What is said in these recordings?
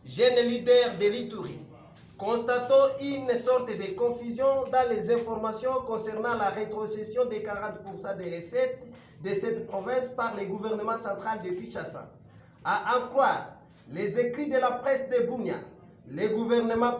jeunes leaders de l'Ituri, constatons une sorte de confusion dans les informations concernant la rétrocession des 40% des recettes de cette province par le gouvernement central de Kinshasa. À en croire les écrits de la presse de Bunia, le gouvernement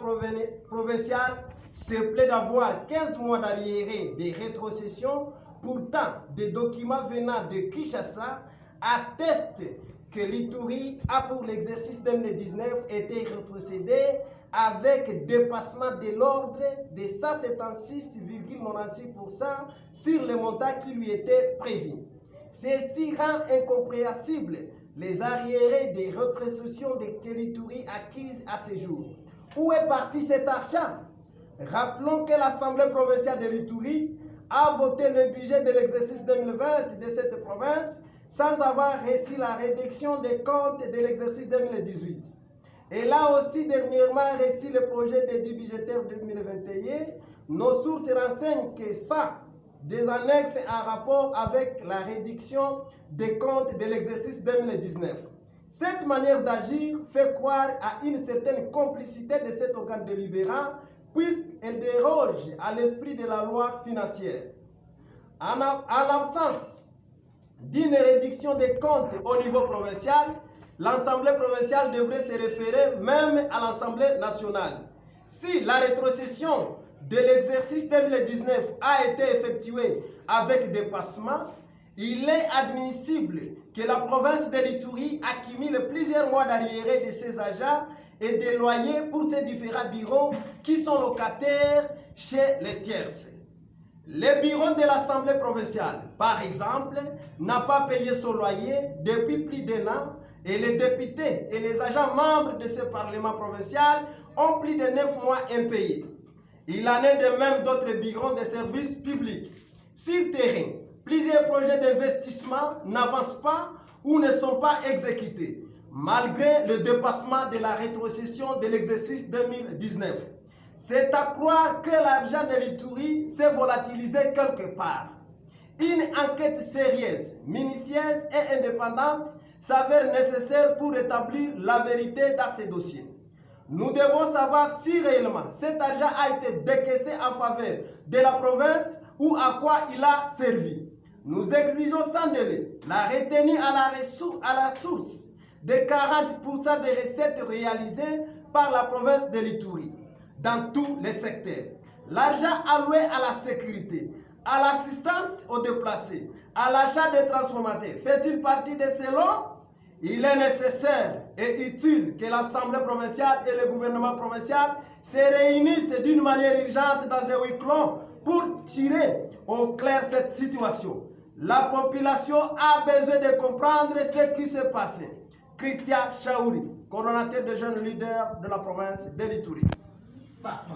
provincial se plaît d'avoir 15 mois d'arriérés de rétrocession. Pourtant, des documents venant de Kinshasa attestent que l'Ituri a pour l'exercice 2019 été rétrocédé avec dépassement de l'ordre de 176,96% sur le montant qui lui était prévu. Ceci rend incompréhensible les arriérés des rétrocessions que l'Ituri acquises à ce jour. Où est parti cet argent? Rappelons que l'Assemblée provinciale de l'Ituri a voté le budget de l'exercice 2020 de cette province sans avoir reçu la réduction des comptes de l'exercice 2018. Elle a aussi dernièrement reçu le projet de budgétaire 2021. Nos sources renseignent que ça, des annexes en rapport avec la réduction des comptes de l'exercice 2019. Cette manière d'agir fait croire à une certaine complicité de cet organe délibérant puisqu'elle déroge à l'esprit de la loi financière. En l'absence d'une réduction des comptes au niveau provincial, l'Assemblée provinciale devrait se référer même à l'Assemblée nationale. Si la rétrocession de l'exercice 2019 a été effectuée avec dépassement, il est admissible que la province de l'Ituri accumule plusieurs mois d'arriérés de ses agents et des loyers pour ces différents bureaux qui sont locataires chez les tierces. Le bureau de l'Assemblée provinciale, par exemple, n'a pas payé son loyer depuis plus d'un an et les députés et les agents membres de ce Parlement provincial ont plus de 9 mois impayés. Il en est de même d'autres bureaux de services publics. Sur terrain, plusieurs projets d'investissement n'avancent pas ou ne sont pas exécutés, malgré le dépassement de la rétrocession de l'exercice 2019. C'est à croire que l'argent de l'Ituri s'est volatilisé quelque part. Une enquête sérieuse, minutieuse et indépendante s'avère nécessaire pour établir la vérité dans ces dossiers. Nous devons savoir si réellement cet argent a été décaissé en faveur de la province ou à quoi il a servi. Nous exigeons sans délai la retenue à la source des 40% des recettes réalisées par la province de l'Ituri dans tous les secteurs. L'argent alloué à la sécurité, à l'assistance aux déplacés, à l'achat des transformateurs, fait-il partie de ces lots? Il est nécessaire et utile que l'Assemblée provinciale et le gouvernement provincial se réunissent d'une manière urgente dans un huis clos pour tirer au clair cette situation. La population a besoin de comprendre ce qui se passe. Christian Chaouri, coordonnateur des jeunes leaders de la province de l'Ituri.